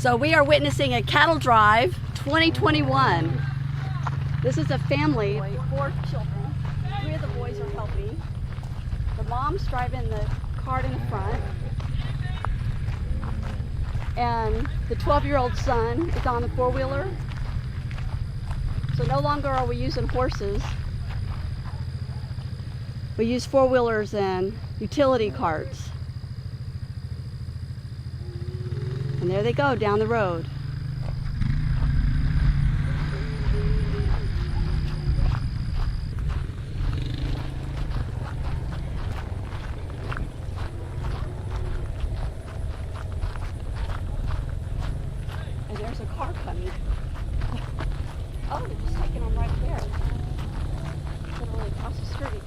So we are witnessing a cattle drive 2021. This is a family, 4 children. 3 of the boys are helping. The mom's driving the cart in the front. And the 12-year-old son is on the 4-wheeler. So no longer are we using horses. We use 4-wheelers and utility carts. And there they go down the road. And there's a car coming. Oh, they're just taking them right there. Literally across the street.